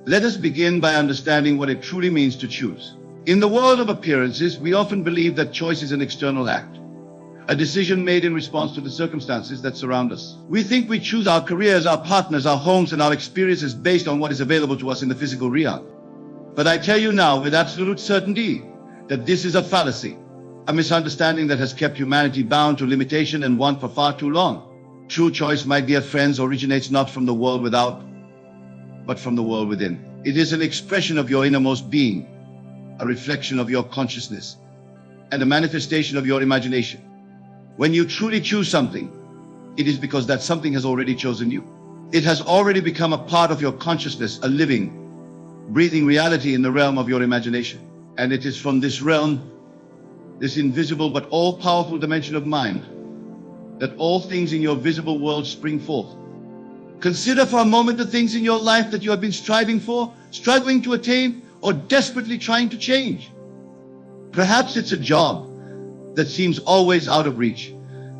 Let us begin by understanding what it truly means to choose. In the world of appearances, we often believe that choice is an external act, a decision made in response to the circumstances that surround us. We think we choose our careers, our partners, our homes, and our experiences based on what is available to us in the physical realm. But I tell you now with absolute certainty that this is a fallacy, a misunderstanding that has kept humanity bound to limitation and want for far too long. True choice, my dear friends, originates not from the world without, but from the world within. It is an expression of your innermost being, a reflection of your consciousness, and a manifestation of your imagination. When you truly choose something, it is because that something has already chosen you. It has already become a part of your consciousness, a living, breathing reality in the realm of your imagination. And it is from this realm, this invisible but all-powerful dimension of mind, that all things in your visible world spring forth. Consider for a moment the things in your life that you have been striving for, struggling to attain, or desperately trying to change. Perhaps it's a job that seems always out of reach,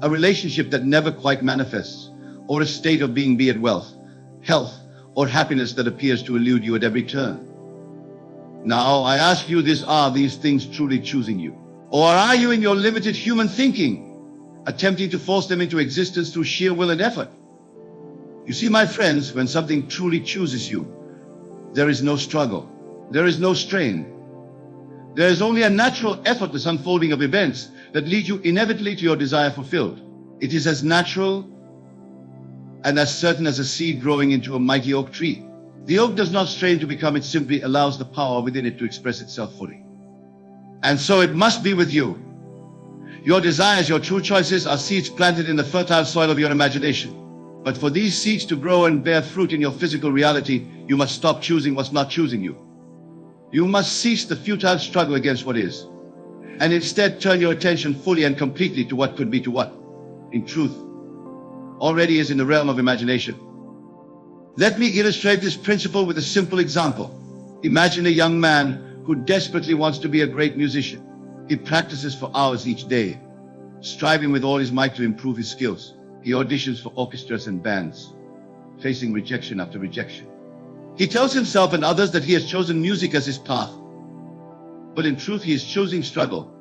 a relationship that never quite manifests, or a state of being, be it wealth, health, or happiness that appears to elude you at every turn. Now, I ask you this, are these things truly choosing you? Or are you, in your limited human thinking, attempting to force them into existence through sheer will and effort? You see, my friends, when something truly chooses you, there is no struggle, there is no strain. There is only a natural, effortless unfolding of events that lead you inevitably to your desire fulfilled. It is as natural and as certain as a seed growing into a mighty oak tree. The oak does not strain to become, it simply allows the power within it to express itself fully. And so it must be with you. Your desires, your true choices, are seeds planted in the fertile soil of your imagination. But for these seeds to grow and bear fruit in your physical reality, you must stop choosing what's not choosing you. You must cease the futile struggle against what is, and instead turn your attention fully and completely to what could be, to what, in truth, already is in the realm of imagination. Let me illustrate this principle with a simple example. Imagine a young man who desperately wants to be a great musician. He practices for hours each day, striving with all his might to improve his skills. He auditions for orchestras and bands, facing rejection after rejection. He tells himself and others that he has chosen music as his path. But in truth, he is choosing struggle,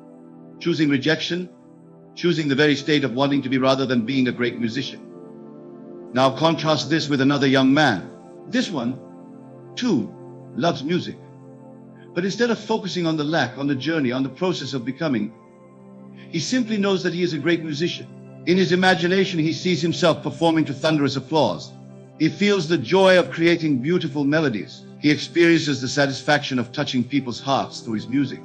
choosing rejection, choosing the very state of wanting to be rather than being a great musician. Now contrast this with another young man. This one, too, loves music. But instead of focusing on the lack, on the journey, on the process of becoming, he simply knows that he is a great musician. In his imagination, he sees himself performing to thunderous applause. He feels the joy of creating beautiful melodies. He experiences the satisfaction of touching people's hearts through his music.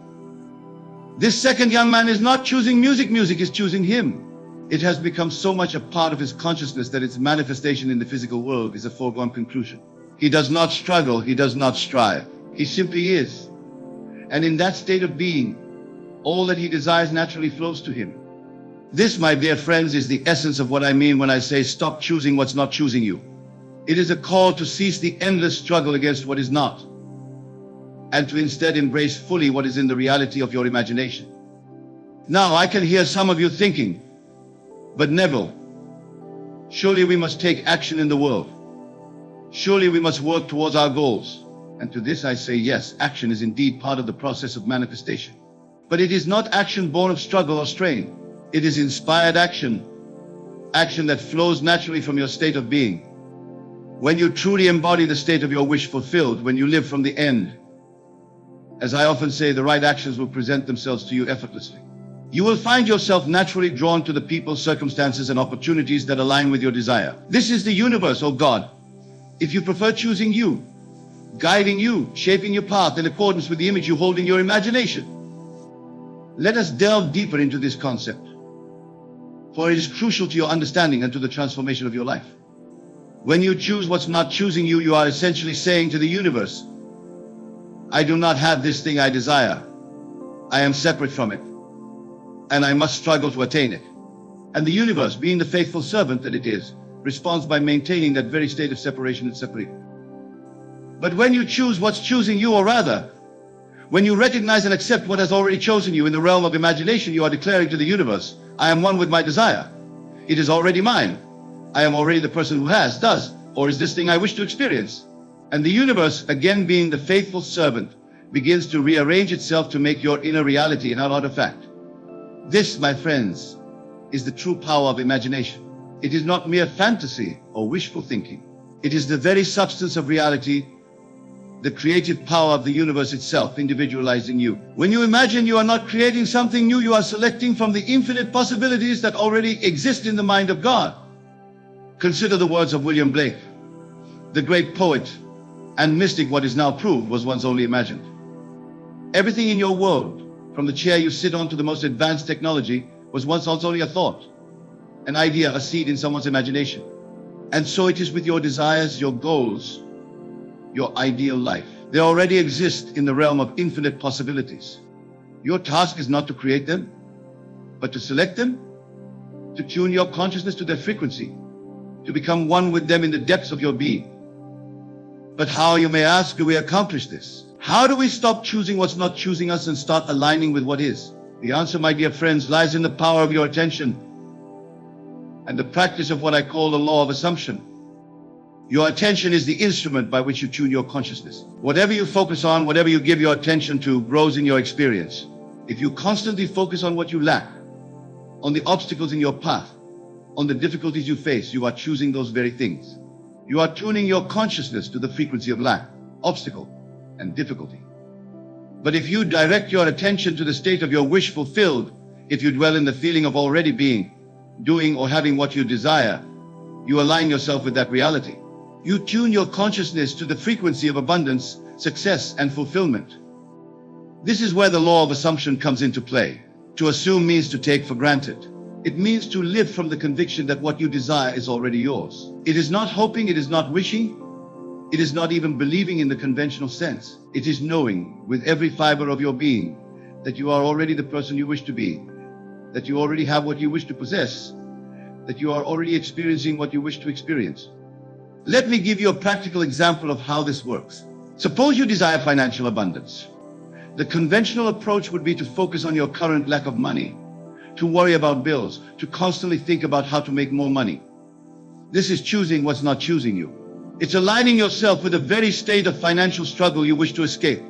This second young man is not choosing music, music is choosing him. It has become so much a part of his consciousness that its manifestation in the physical world is a foregone conclusion. He does not struggle, he does not strive. He simply is. And in that state of being, all that he desires naturally flows to him. This, my dear friends, is the essence of what I mean when I say stop choosing what's not choosing you. It is a call to cease the endless struggle against what is not, and to instead embrace fully what is in the reality of your imagination. Now, I can hear some of you thinking, but Neville, surely we must take action in the world. Surely we must work towards our goals. And to this I say, yes, action is indeed part of the process of manifestation. But it is not action born of struggle or strain. It is inspired action, action that flows naturally from your state of being. When you truly embody the state of your wish fulfilled, when you live from the end, as I often say, the right actions will present themselves to you effortlessly. You will find yourself naturally drawn to the people, circumstances, and opportunities that align with your desire. This is the universe, or God, if you prefer, choosing you, guiding you, shaping your path in accordance with the image you hold in your imagination. Let us delve deeper into this concept, for it is crucial to your understanding and to the transformation of your life. When you choose what's not choosing you, you are essentially saying to the universe, I do not have this thing I desire. I am separate from it, and I must struggle to attain it. And the universe, being the faithful servant that it is, responds by maintaining that very state of separation and separating. But when you choose what's choosing you, or rather, when you recognize and accept what has already chosen you in the realm of imagination, you are declaring to the universe, I am one with my desire. It is already mine. I am already the person who has, does, or is this thing I wish to experience. And the universe, again being the faithful servant, begins to rearrange itself to make your inner reality an artifact. This, my friends, is the true power of imagination. It is not mere fantasy or wishful thinking. It is the very substance of reality, the creative power of the universe itself individualizing you. When you imagine, you are not creating something new, you are selecting from the infinite possibilities that already exist in the mind of God. Consider the words of William Blake, the great poet and mystic. What is now proved was once only imagined. Everything in your world, from the chair you sit on to the most advanced technology, was once only a thought, an idea, a seed in someone's imagination. And so it is with your desires, your goals, your ideal life. They already exist in the realm of infinite possibilities. Your task is not to create them, but to select them, to tune your consciousness to their frequency, to become one with them in the depths of your being. But how, you may ask, do we accomplish this? How do we stop choosing what's not choosing us and start aligning with what is? The answer, my dear friends, lies in the power of your attention and the practice of what I call the law of assumption. Your attention is the instrument by which you tune your consciousness. Whatever you focus on, whatever you give your attention to, grows in your experience. If you constantly focus on what you lack, on the obstacles in your path, on the difficulties you face, you are choosing those very things. You are tuning your consciousness to the frequency of lack, obstacle, and difficulty. But if you direct your attention to the state of your wish fulfilled, if you dwell in the feeling of already being, doing, or having what you desire, you align yourself with that reality. You tune your consciousness to the frequency of abundance, success, and fulfillment. This is where the law of assumption comes into play. To assume means to take for granted. It means to live from the conviction that what you desire is already yours. It is not hoping, it is not wishing, it is not even believing in the conventional sense. It is knowing with every fiber of your being that you are already the person you wish to be, that you already have what you wish to possess, that you are already experiencing what you wish to experience. Let me give you a practical example of how this works. Suppose you desire financial abundance. The conventional approach would be to focus on your current lack of money, to worry about bills, to constantly think about how to make more money. This is choosing what's not choosing you. It's aligning yourself with the very state of financial struggle you wish to escape.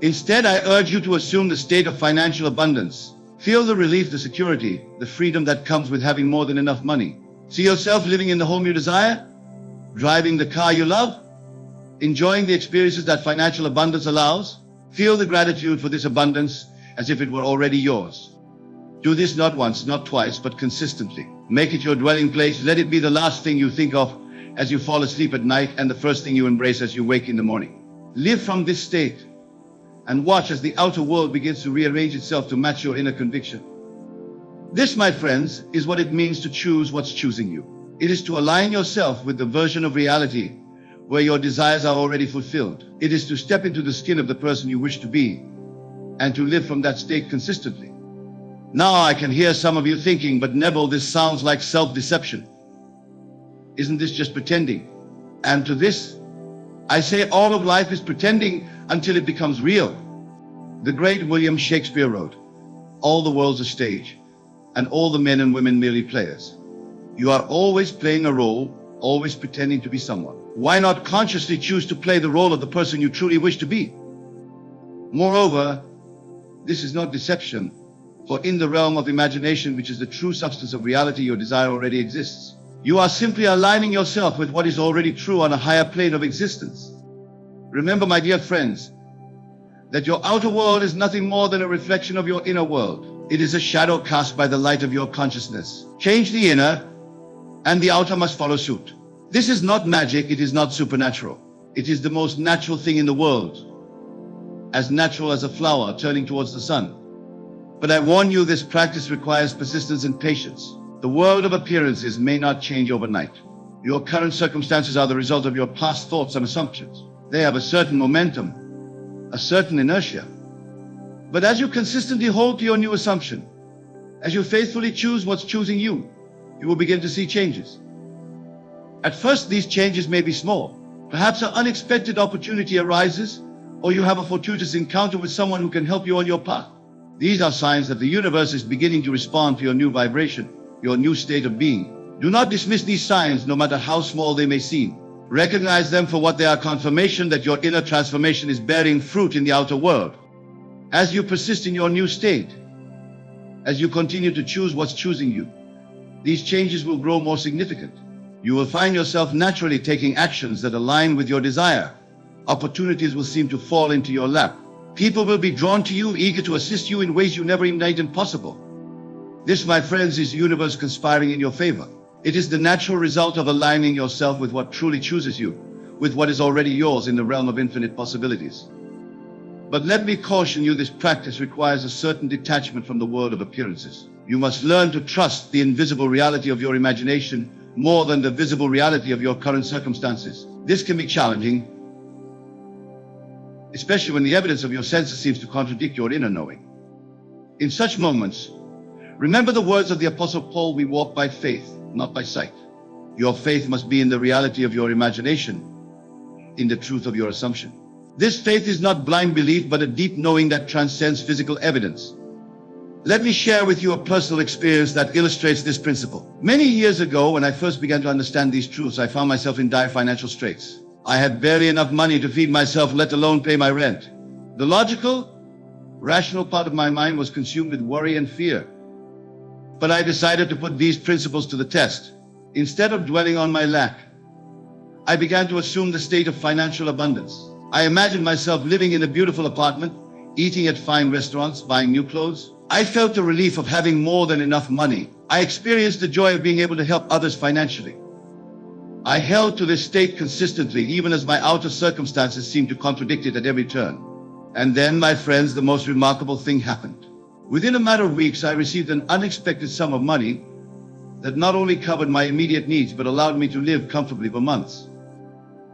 Instead, I urge you to assume the state of financial abundance. Feel the relief, the security, the freedom that comes with having more than enough money. See yourself living in the home you desire, driving the car you love, enjoying the experiences that financial abundance allows. Feel the gratitude for this abundance as if it were already yours. Do this not once, not twice, but consistently. Make it your dwelling place. Let it be the last thing you think of as you fall asleep at night and the first thing you embrace as you wake in the morning. Live from this state and watch as the outer world begins to rearrange itself to match your inner conviction. This, my friends, is what it means to choose what's choosing you. It is to align yourself with the version of reality where your desires are already fulfilled. It is to step into the skin of the person you wish to be and to live from that state consistently. Now I can hear some of you thinking, but Neville, this sounds like self-deception. Isn't this just pretending? And to this, I say all of life is pretending until it becomes real. The great William Shakespeare wrote, "All the world's a stage, and all the men and women merely players." You are always playing a role, always pretending to be someone. Why not consciously choose to play the role of the person you truly wish to be? Moreover, this is not deception, for in the realm of imagination, which is the true substance of reality, your desire already exists. You are simply aligning yourself with what is already true on a higher plane of existence. Remember, my dear friends, that your outer world is nothing more than a reflection of your inner world. It is a shadow cast by the light of your consciousness. Change the inner, and the outer must follow suit. This is not magic, it is not supernatural. It is the most natural thing in the world, as natural as a flower turning towards the sun. But I warn you, this practice requires persistence and patience. The world of appearances may not change overnight. Your current circumstances are the result of your past thoughts and assumptions. They have a certain momentum, a certain inertia. But as you consistently hold to your new assumption, as you faithfully choose what's choosing you, you will begin to see changes. At first, these changes may be small. Perhaps an unexpected opportunity arises, or you have a fortuitous encounter with someone who can help you on your path. These are signs that the universe is beginning to respond to your new vibration, your new state of being. Do not dismiss these signs, no matter how small they may seem. Recognize them for what they are: confirmation that your inner transformation is bearing fruit in the outer world. As you persist in your new state, as you continue to choose what's choosing you, these changes will grow more significant. You will find yourself naturally taking actions that align with your desire. Opportunities will seem to fall into your lap. People will be drawn to you, eager to assist you in ways you never imagined possible. This, my friends, is the universe conspiring in your favor. It is the natural result of aligning yourself with what truly chooses you, with what is already yours in the realm of infinite possibilities. But let me caution you, this practice requires a certain detachment from the world of appearances. You must learn to trust the invisible reality of your imagination more than the visible reality of your current circumstances. This can be challenging, especially when the evidence of your senses seems to contradict your inner knowing. In such moments, remember the words of the Apostle Paul: we walk by faith, not by sight. Your faith must be in the reality of your imagination, in the truth of your assumption. This faith is not blind belief, but a deep knowing that transcends physical evidence. Let me share with you a personal experience that illustrates this principle. Many years ago, when I first began to understand these truths, I found myself in dire financial straits. I had barely enough money to feed myself, let alone pay my rent. The logical, rational part of my mind was consumed with worry and fear. But I decided to put these principles to the test. Instead of dwelling on my lack, I began to assume the state of financial abundance. I imagined myself living in a beautiful apartment, eating at fine restaurants, buying new clothes. I felt the relief of having more than enough money. I experienced the joy of being able to help others financially. I held to this state consistently, even as my outer circumstances seemed to contradict it at every turn. And then, my friends, the most remarkable thing happened. Within a matter of weeks, I received an unexpected sum of money that not only covered my immediate needs, but allowed me to live comfortably for months.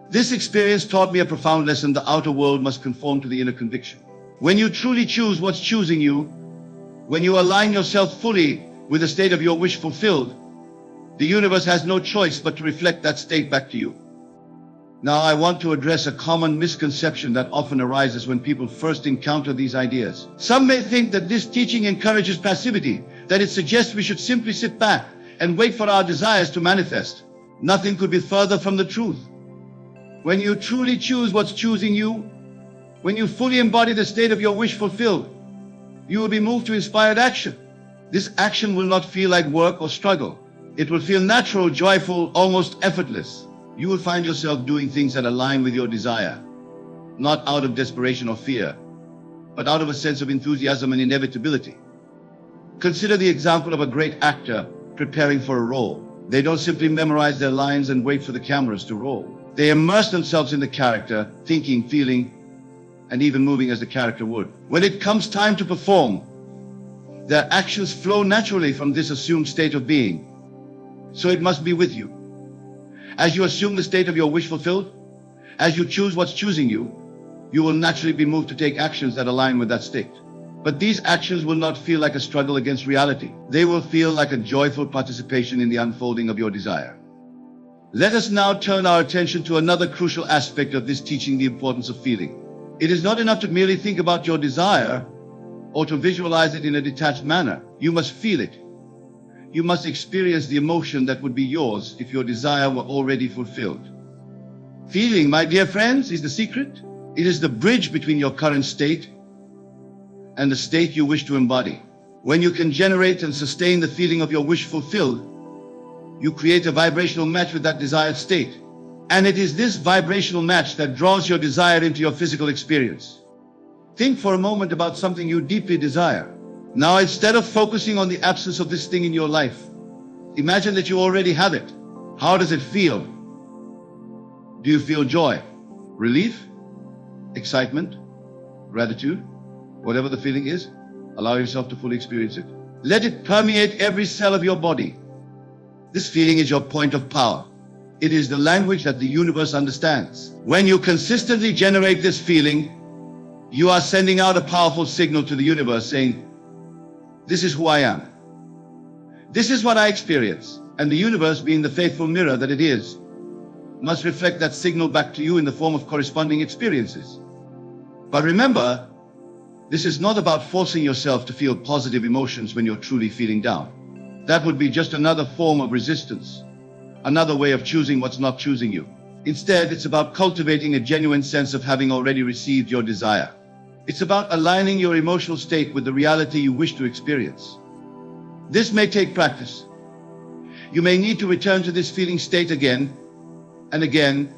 This experience taught me a profound lesson: the outer world must conform to the inner conviction. When you truly choose what's choosing you, when you align yourself fully with the state of your wish fulfilled, the universe has no choice but to reflect that state back to you. Now, I want to address a common misconception that often arises when people first encounter these ideas. Some may think that this teaching encourages passivity, that it suggests we should simply sit back and wait for our desires to manifest. Nothing could be further from the truth. When you truly choose what's choosing you, when you fully embody the state of your wish fulfilled, you will be moved to inspired action. This action will not feel like work or struggle. It will feel natural, joyful, almost effortless. You will find yourself doing things that align with your desire, not out of desperation or fear, but out of a sense of enthusiasm and inevitability. Consider the example of a great actor preparing for a role. They don't simply memorize their lines and wait for the cameras to roll. They immerse themselves in the character, thinking, feeling, and even moving as the character would. When it comes time to perform, their actions flow naturally from this assumed state of being. So it must be with you. As you assume the state of your wish fulfilled, as you choose what's choosing you, you will naturally be moved to take actions that align with that state. But these actions will not feel like a struggle against reality. They will feel like a joyful participation in the unfolding of your desire. Let us now turn our attention to another crucial aspect of this teaching: the importance of feeling. It is not enough to merely think about your desire or to visualize it in a detached manner. You must feel it. You must experience the emotion that would be yours if your desire were already fulfilled. Feeling, my dear friends, is the secret. It is the bridge between your current state and the state you wish to embody. When you can generate and sustain the feeling of your wish fulfilled, you create a vibrational match with that desired state. And it is this vibrational match that draws your desire into your physical experience. Think for a moment about something you deeply desire. Now, instead of focusing on the absence of this thing in your life, imagine that you already have it. How does it feel? Do you feel joy, relief, excitement, gratitude? Whatever the feeling is, allow yourself to fully experience it. Let it permeate every cell of your body. This feeling is your point of power. It is the language that the universe understands. When you consistently generate this feeling, you are sending out a powerful signal to the universe saying, "This is who I am. This is what I experience." And the universe, being the faithful mirror that it is, must reflect that signal back to you in the form of corresponding experiences. But remember, this is not about forcing yourself to feel positive emotions when you're truly feeling down. That would be just another form of resistance, another way of choosing what's not choosing you. Instead, it's about cultivating a genuine sense of having already received your desire. It's about aligning your emotional state with the reality you wish to experience. This may take practice. You may need to return to this feeling state again and again,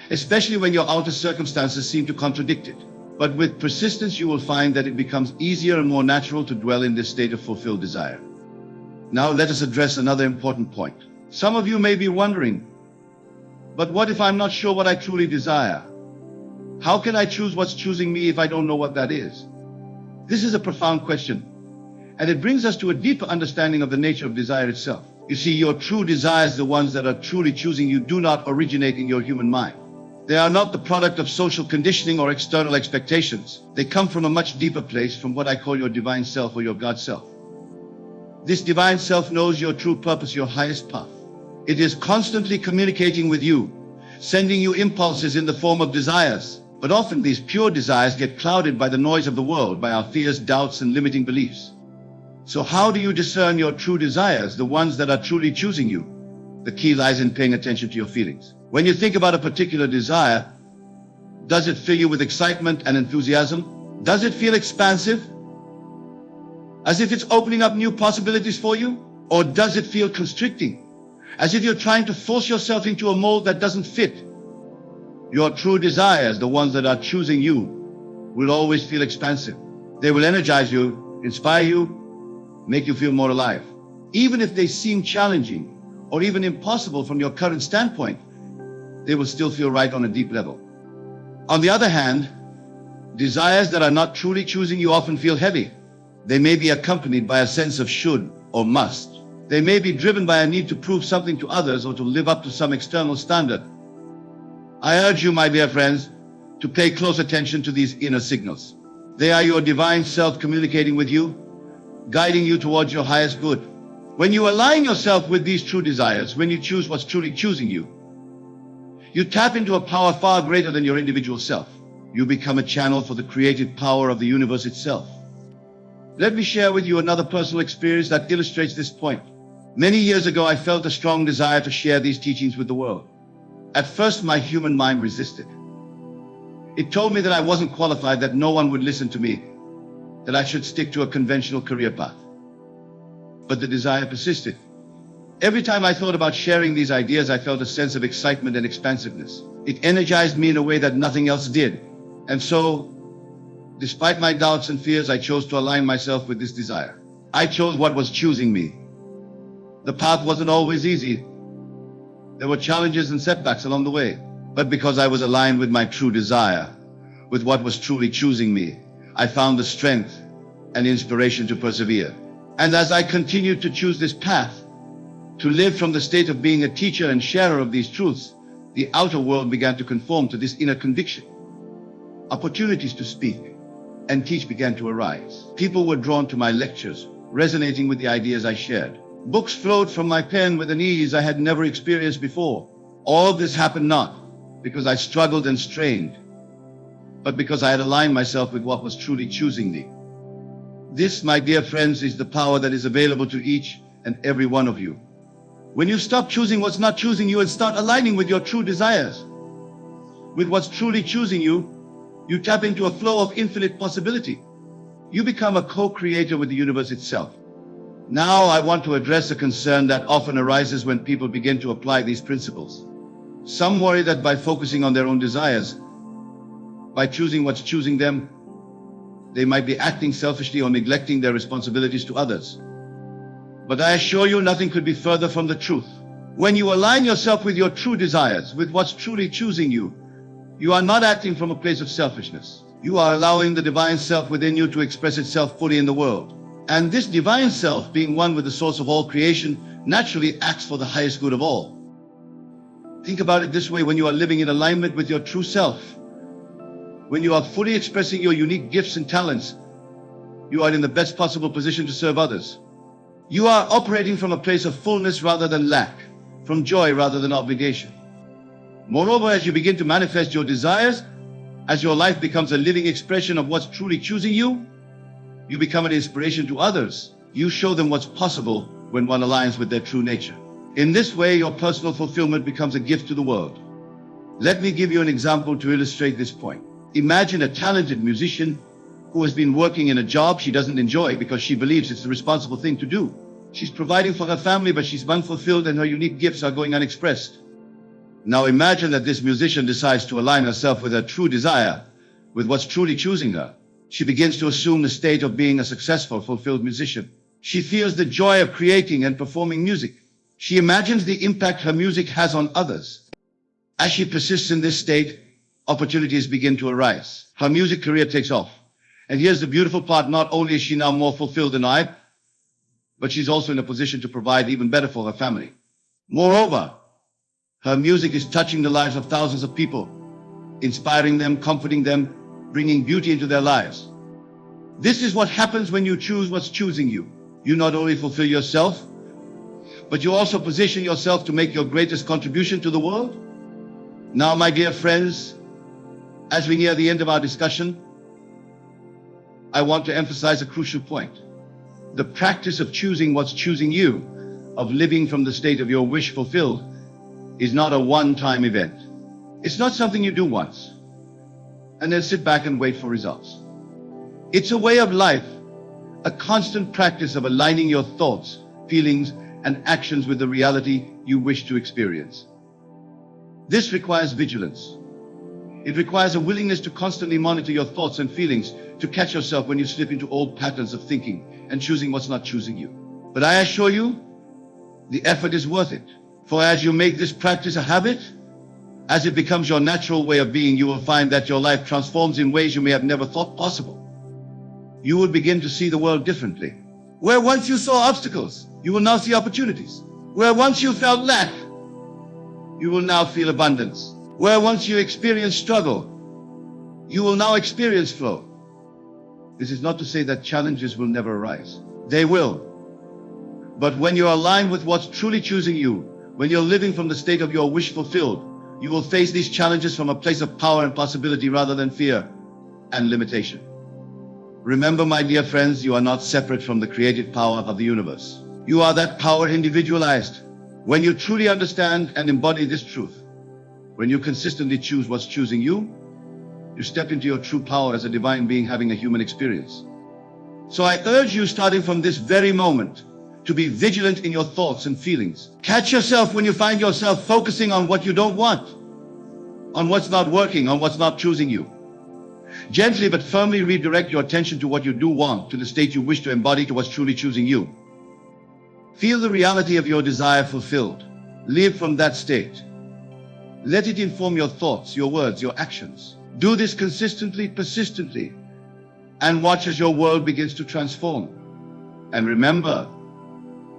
especially when your outer circumstances seem to contradict it. But with persistence, you will find that it becomes easier and more natural to dwell in this state of fulfilled desire. Now let us address another important point. Some of you may be wondering, but what if I'm not sure what I truly desire? How can I choose what's choosing me if I don't know what that is? This is a profound question, and it brings us to a deeper understanding of the nature of desire itself. You see, your true desires, the ones that are truly choosing you, do not originate in your human mind. They are not the product of social conditioning or external expectations. They come from a much deeper place, from what I call your divine self or your God self. This divine self knows your true purpose, your highest path. It is constantly communicating with you, sending you impulses in the form of desires. But often these pure desires get clouded by the noise of the world, by our fears, doubts, and limiting beliefs. So how do you discern your true desires, the ones that are truly choosing you? The key lies in paying attention to your feelings. When you think about a particular desire, does it fill you with excitement and enthusiasm? Does it feel expansive, as if it's opening up new possibilities for you? Or does it feel constricting, as if you're trying to force yourself into a mold that doesn't fit? Your true desires, the ones that are choosing you, will always feel expansive. They will energize you, inspire you, make you feel more alive. Even if they seem challenging or even impossible from your current standpoint, they will still feel right on a deep level. On the other hand, desires that are not truly choosing you often feel heavy. They may be accompanied by a sense of should or must. They may be driven by a need to prove something to others or to live up to some external standard. I urge you, my dear friends, to pay close attention to these inner signals. They are your divine self communicating with you, guiding you towards your highest good. When you align yourself with these true desires, when you choose what's truly choosing you, you tap into a power far greater than your individual self. You become a channel for the creative power of the universe itself. Let me share with you another personal experience that illustrates this point. Many years ago, I felt a strong desire to share these teachings with the world. At first, my human mind resisted. It told me that I wasn't qualified, that no one would listen to me, that I should stick to a conventional career path. But the desire persisted. Every time I thought about sharing these ideas, I felt a sense of excitement and expansiveness. It energized me in a way that nothing else did. And so, despite my doubts and fears, I chose to align myself with this desire. I chose what was choosing me. The path wasn't always easy. There were challenges and setbacks along the way. But because I was aligned with my true desire, with what was truly choosing me, I found the strength and inspiration to persevere. And as I continued to choose this path, to live from the state of being a teacher and sharer of these truths, the outer world began to conform to this inner conviction. Opportunities to speak and teach began to arise. People were drawn to my lectures, resonating with the ideas I shared. Books flowed from my pen with an ease I had never experienced before. All this happened not because I struggled and strained, but because I had aligned myself with what was truly choosing me. This, my dear friends, is the power that is available to each and every one of you. When you stop choosing what's not choosing you and start aligning with your true desires, with what's truly choosing you, you tap into a flow of infinite possibility. You become a co-creator with the universe itself. Now I want to address a concern that often arises when people begin to apply these principles. Some worry that by focusing on their own desires, by choosing what's choosing them, they might be acting selfishly or neglecting their responsibilities to others. But I assure you, nothing could be further from the truth. When you align yourself with your true desires, with what's truly choosing you, you are not acting from a place of selfishness. You are allowing the divine self within you to express itself fully in the world. And this divine self, being one with the source of all creation, naturally acts for the highest good of all. Think about it this way: when you are living in alignment with your true self, when you are fully expressing your unique gifts and talents, you are in the best possible position to serve others. You are operating from a place of fullness rather than lack, from joy rather than obligation. Moreover, as you begin to manifest your desires, as your life becomes a living expression of what's truly choosing you, you become an inspiration to others. You show them what's possible when one aligns with their true nature. In this way, your personal fulfillment becomes a gift to the world. Let me give you an example to illustrate this point. Imagine a talented musician who has been working in a job she doesn't enjoy because she believes it's the responsible thing to do. She's providing for her family, but she's unfulfilled and her unique gifts are going unexpressed. Now imagine that this musician decides to align herself with her true desire, with what's truly choosing her. She begins to assume the state of being a successful, fulfilled musician. She feels the joy of creating and performing music. She imagines the impact her music has on others. As she persists in this state, opportunities begin to arise. Her music career takes off. And here's the beautiful part: not only is she now more fulfilled than I, but she's also in a position to provide even better for her family. Moreover, her music is touching the lives of thousands of people, inspiring them, comforting them, bringing beauty into their lives. This is what happens when you choose what's choosing you. You not only fulfill yourself, but you also position yourself to make your greatest contribution to the world. Now, my dear friends, as we near the end of our discussion, I want to emphasize a crucial point. The practice of choosing what's choosing you, of living from the state of your wish fulfilled, is not a one-time event. It's not something you do once and then sit back and wait for results. It's a way of life, a constant practice of aligning your thoughts, feelings, and actions with the reality you wish to experience. This requires vigilance. It requires a willingness to constantly monitor your thoughts and feelings, to catch yourself when you slip into old patterns of thinking and choosing what's not choosing you. But I assure you, the effort is worth it. For as you make this practice a habit, as it becomes your natural way of being, you will find that your life transforms in ways you may have never thought possible. You will begin to see the world differently. Where once you saw obstacles, you will now see opportunities. Where once you felt lack, you will now feel abundance. Where once you experienced struggle, you will now experience flow. This is not to say that challenges will never arise. They will. But when you're aligned with what's truly choosing you, when you're living from the state of your wish fulfilled, you will face these challenges from a place of power and possibility rather than fear and limitation. Remember, my dear friends, you are not separate from the creative power of the universe. You are that power individualized. When you truly understand and embody this truth, when you consistently choose what's choosing you, you step into your true power as a divine being having a human experience. So I urge you, starting from this very moment, to be vigilant in your thoughts and feelings. Catch yourself when you find yourself focusing on what you don't want, on what's not working, on what's not choosing you. Gently but firmly redirect your attention to what you do want, to the state you wish to embody, to what's truly choosing you. Feel the reality of your desire fulfilled. Live from that state. Let it inform your thoughts, your words, your actions. Do this consistently, persistently, and watch as your world begins to transform. And remember,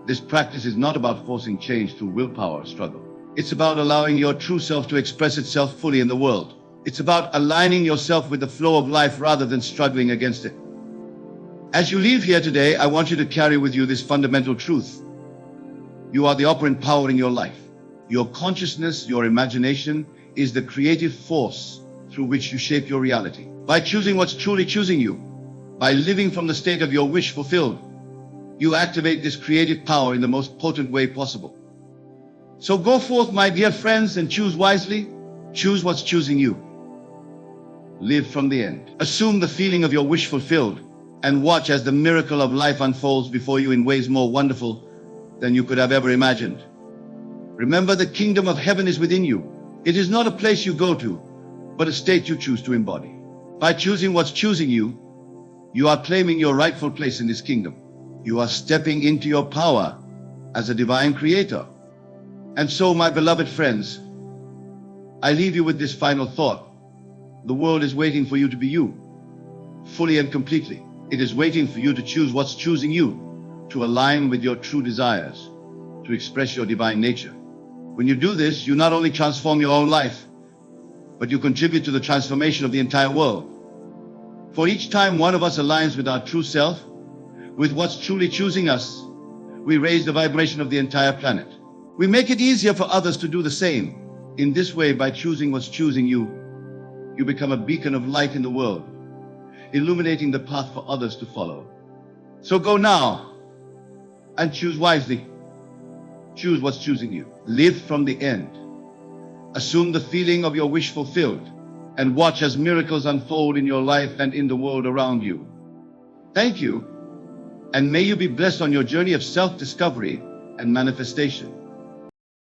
this practice is not about forcing change through willpower or struggle. It's about allowing your true self to express itself fully in the world. It's about aligning yourself with the flow of life rather than struggling against it. As you leave here today, I want you to carry with you this fundamental truth. You are the operant power in your life. Your consciousness, your imagination, is the creative force through which you shape your reality. By choosing what's truly choosing you, by living from the state of your wish fulfilled, you activate this creative power in the most potent way possible. So go forth, my dear friends, and choose wisely. Choose what's choosing you. Live from the end. Assume the feeling of your wish fulfilled, and watch as the miracle of life unfolds before you in ways more wonderful than you could have ever imagined. Remember, the kingdom of heaven is within you. It is not a place you go to, but a state you choose to embody. By choosing what's choosing you, you are claiming your rightful place in this kingdom. You are stepping into your power as a divine creator. And so, my beloved friends, I leave you with this final thought. The world is waiting for you to be you, fully and completely. It is waiting for you to choose what's choosing you, to align with your true desires, to express your divine nature. When you do this, you not only transform your own life, but you contribute to the transformation of the entire world. For each time one of us aligns with our true self, with what's truly choosing us, we raise the vibration of the entire planet. We make it easier for others to do the same. In this way, by choosing what's choosing you, you become a beacon of light in the world, illuminating the path for others to follow. So go now and choose wisely. Choose what's choosing you. Live from the end Assume the feeling of your wish fulfilled and watch as miracles unfold in your life and in the world around you. Thank you, and may you be blessed on your journey of self-discovery and manifestation.